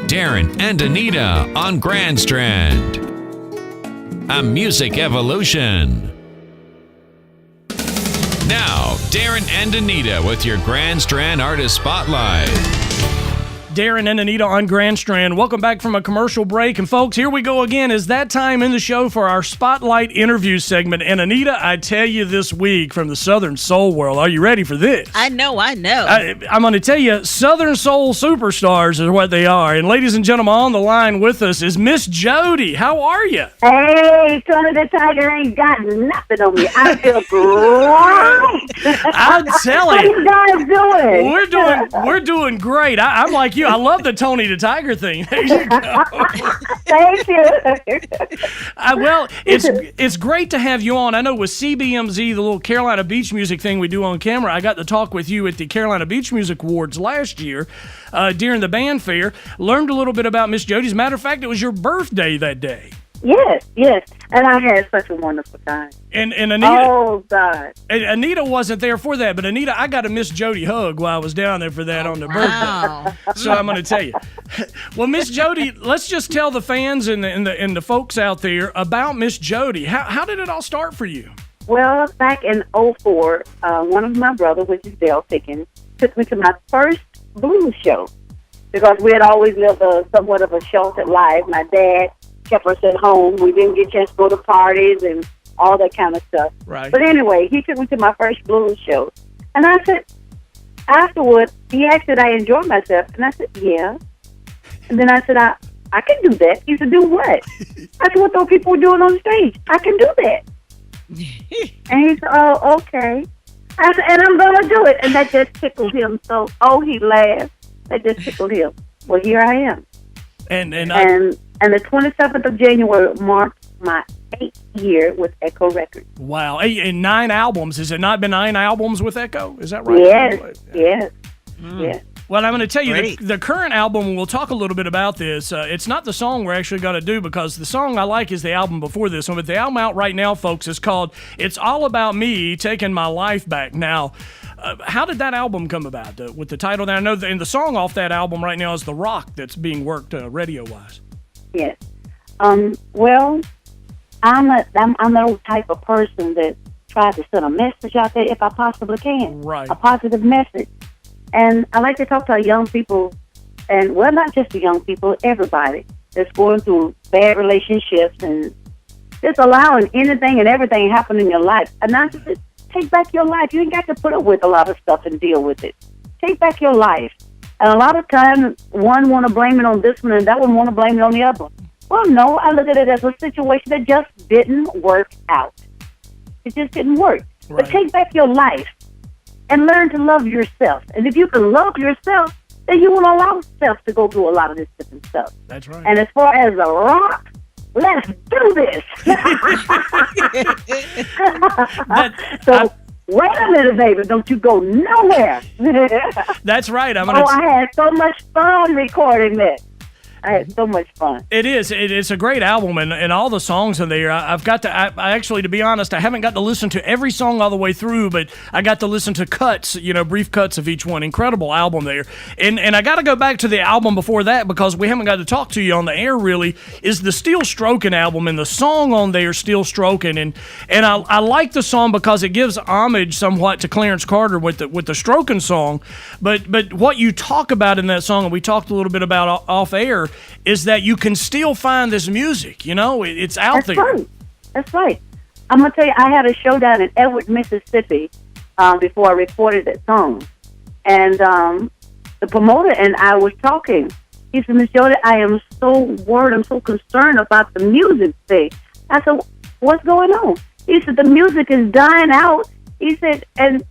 Darin and Anita on Grand Strand. A music evolution. Now, Darin and Anita with your Grand Strand Artist Spotlight. Darin and Anita on Grand Strand. Welcome back from a commercial break. And folks, here we go again. It's that time in the show for our Spotlight interview segment. And Anita, I tell you this week from the Southern Soul world, are you ready for this? I know. I'm going to tell you, Southern Soul superstars is what they are. And ladies and gentlemen, on the line with us is Miss Jody. How are you? Hey, Tony the Tiger ain't got nothing on me. I feel great. I'm telling you. How you guys doing? We're doing great. I'm like you. I love the Tony the Tiger thing. There you go. Thank you. Well, it's great to have you on. I know with CBMZ, the little Carolina Beach music thing we do on camera, I got to talk with you at the Carolina Beach Music Awards last year during the band fair. Learned a little bit about Miss Jody. As a matter of fact, it was your birthday that day. Yes. And I had such a wonderful time. And Anita, oh, God. And Anita wasn't there for that, but Anita, I got a Miss Jody hug while I was down there for that on the birthday. So I'm going to tell you. Well, Miss Jody, let's just tell the fans and the folks out there about Miss Jody. How did it all start for you? Well, back in '04, one of my brothers, which is Dale Pickens, took me to my first blues show because we had always lived somewhat of a sheltered life. My dad kept us at home. We didn't get a chance to go to parties and all that kind of stuff. Right. But anyway, he took me to my first blues show. And I said, afterward, he asked if I enjoyed myself. And I said, yeah. And then I said, I can do that. He said, do what? I said, what those people were doing on stage. I can do that. And he said, oh, okay. I said, and I'm going to do it. And that just tickled him. So, he laughed. That just tickled him. Well, here I am. And the 27th of January marked my 8th year with Echo Records. Wow. And 9 albums. Has it not been 9 albums with Echo? Is that right? Yes. Well, I'm going to tell you, the current album, we'll talk a little bit about this. It's not the song we're actually going to do because the song I like is the album before this one. But the album out right now, folks, is called It's All About Me, Taking My Life Back. Now, how did that album come about with the title? Now, I know and the song off that album right now is The Rock that's being worked radio-wise. Yes. Well, I'm the type of person that tries to send a message out there if I possibly can. Right. A positive message. And I like to talk to young people, and well, not just the young people, everybody that's going through bad relationships and just allowing anything and everything happen in your life. And I just take back your life. You ain't got to put up with a lot of stuff and deal with it. Take back your life. And a lot of times, one want to blame it on this one, and that one want to blame it on the other one. Well, no, I look at it as a situation that just didn't work out. It just didn't work. Right. But take back your life and learn to love yourself. And if you can love yourself, then you won't allow yourself to go through a lot of this different stuff. That's right. And as far as The Rock, let's do this. Wait a minute, baby. Don't you go nowhere. That's right. I had so much fun recording this. I had so much fun. It is. It's a great album, and all the songs in there. I actually, to be honest, I haven't got to listen to every song all the way through, but I got to listen to cuts, brief cuts of each one. Incredible album there. And I got to go back to the album before that because we haven't got to talk to you on the air really, is the Still Strokin' album, and the song on there, Still Strokin'. And I like the song because it gives homage somewhat to Clarence Carter with the Strokin' song. But what you talk about in that song, and we talked a little bit about off air, is that you can still find this music. It's out there. That's right. I'm going to tell you, I had a show down in Edward, Mississippi before I recorded that song. And the promoter and I was talking. He said, Miss Jody, I am so worried. I'm so concerned about the music thing. I said, what's going on? He said, the music is dying out. He said, and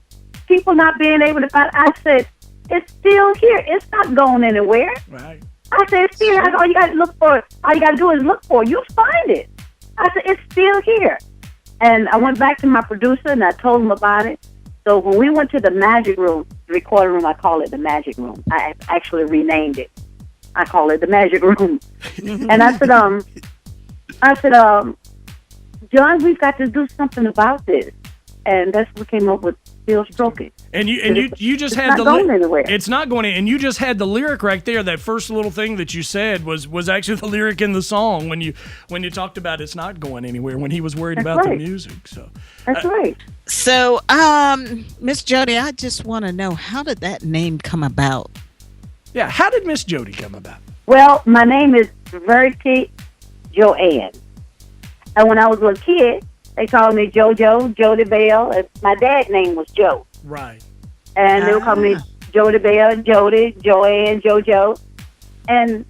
people not being able to find. I said, it's still here. It's not going anywhere. Right. I said, it's still here. All you got to look for it. All you got to do is look for it. You'll find it. I said, it's still here. And I went back to my producer and I told him about it. So when we went to the magic room, the recording room, I call it the magic room. I actually renamed it. I call it the magic room. And I said, John, we've got to do something about this. And that's what we came up with Still Strokin'. And you just had not going anywhere. It's not going in, and you just had the lyric right there. That first little thing that you said was actually the lyric in the song when you talked about it's not going anywhere, when he was worried about the music. So that's right. So, Miss Jody, I just want to know, how did that name come about? Yeah, how did Miss Jody come about? Well, my name is Verity Joanne, and when I was a little kid, they called me JoJo, Jody Bell, and my dad's name was Joe. Right. And they would call me Jody Bell, Jody, Joanne, JoJo. And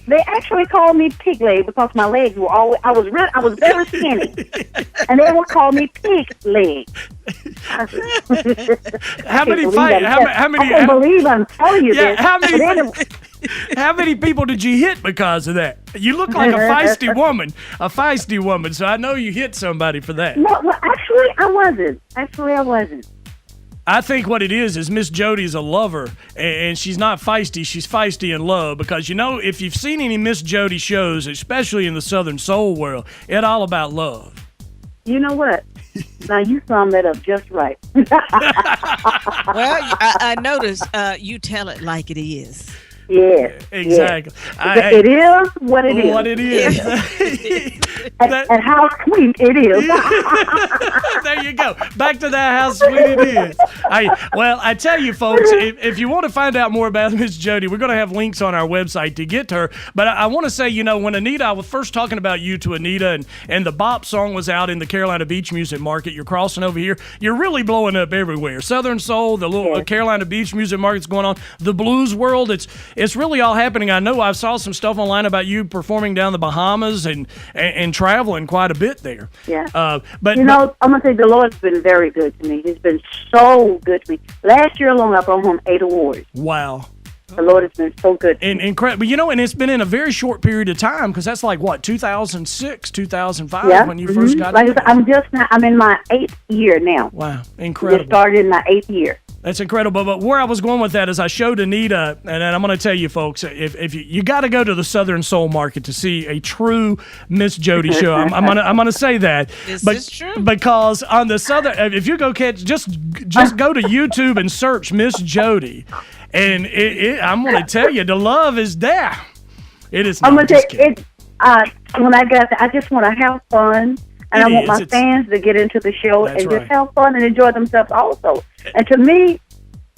they actually called me Pig Leg because my legs were always, I was very skinny. And they would call me Pig Leg. How many fights? How many? I can't believe I'm telling you this. How many people did you hit because of that? You look like a feisty woman, so I know you hit somebody for that. No, well, actually, I wasn't. I think what it is Miss Jody's a lover, and she's not feisty. She's feisty in love because, if you've seen any Miss Jody shows, especially in the Southern Soul world, it's all about love. You know what? Now you summed that up just right. Well, I noticed you tell it like it is. Yes. Exactly. Yes. It is what it is. What it is. and how sweet it is. There you go. Back to that, how sweet it is. I tell you, folks, if you want to find out more about Miss Jody, we're going to have links on our website to get to her. But I want to say, when Anita, I was first talking about you to Anita, and the Bop song was out in the Carolina Beach Music Market. You're crossing over here. You're really blowing up everywhere. Southern Soul, the little Carolina Beach Music Market's going on. The blues world, it's really all happening. I know I saw some stuff online about you performing down the Bahamas and traveling quite a bit there. Yeah. But I'm going to say the Lord's been very good to me. He's been so good to me. Last year alone, I brought home 8 awards. Wow. The Lord has been so good. And incredible. And it's been in a very short period of time because that's like, what, 2006, 2005 when you first got in? I'm in my 8th year now. Wow. Incredible. Just started in my 8th year. That's incredible. But where I was going with that is I showed Anita, and I'm going to tell you, folks, if you got to go to the Southern Soul Market to see a true Miss Jody show. I'm gonna say that. This is true. Because on the Southern, if you go catch, just go to YouTube and search Miss Jody, and I'm going to tell you, the love is there. It is. I'm going to say it. When I got there, I just want to have fun. And I want my fans to get into the show and just have fun and enjoy themselves also. And to me,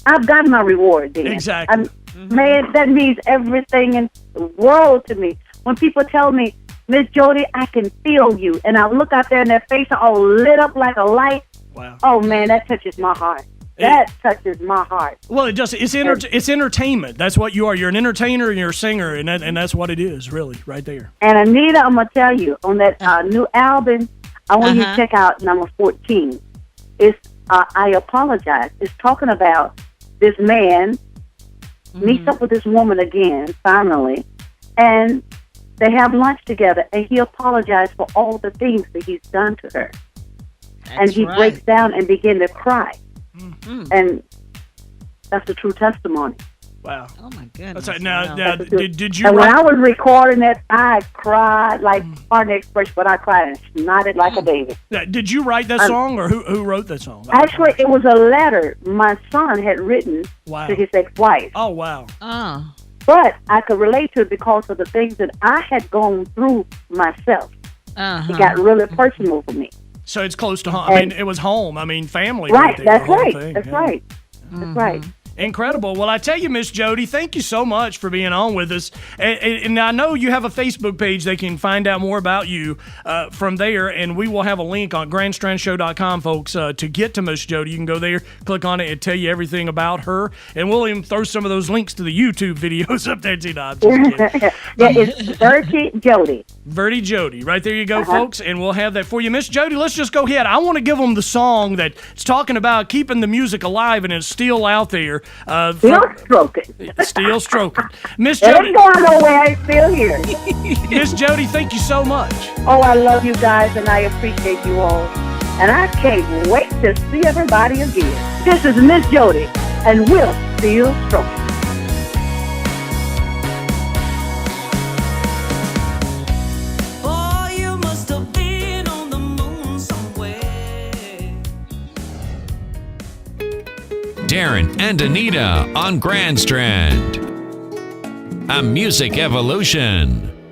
I've gotten my reward, Dan. Exactly. Man, that means everything in the world to me. When people tell me, Miss Jody, I can feel you. And I look out there and their face are all lit up like a light. Wow. Oh, man, that touches my heart. That touches my heart. Well, it's entertainment. That's what you are. You're an entertainer and you're a singer, and that's what it is, really, right there. And Anita, I'm going to tell you, on that new album, I want you to check out number 14. It's I Apologize. It's talking about this man meets up with this woman again, finally, and they have lunch together, and he apologized for all the things that he's done to her. And he breaks down and begins to cry. And that's a true testimony. Wow. Oh, my goodness. That's right. Now did you... And when I was recording that, I cried like, pardon the expression, but I cried and snotted like a baby. Did you write that song, or who wrote that song? Actually, it was a letter my son had written to his ex-wife. Oh, wow. Oh. But I could relate to it because of the things that I had gone through myself. It got really personal for me. So it's close to home. I mean, it was home. I mean, family. Right. That's right. Thing. That's right. That's right. Incredible. Well, I tell you, Miss Jody, thank you so much for being on with us. And I know you have a Facebook page. They can find out more about you from there, and we will have a link on grandstrandshow.com, folks, to get to Miss Jody. You can go there, click on it, and tell you everything about her. And we'll even throw some of those links to the YouTube videos up there, too. No, I'm just kidding. It's Verity Jody. Verity Jody. Right there you go, folks, and we'll have that for you. Miss Jody, let's just go ahead. I want to give them the song that's talking about keeping the music alive, and it's still out there. Still stroking. Still stroking. Miss Jody. It's going nowhere. It's still here. Miss Jody, thank you so much. Oh, I love you guys, and I appreciate you all. And I can't wait to see everybody again. This is Miss Jody, and we'll still stroking. Darin and Anita on Grand Strand. A music evolution.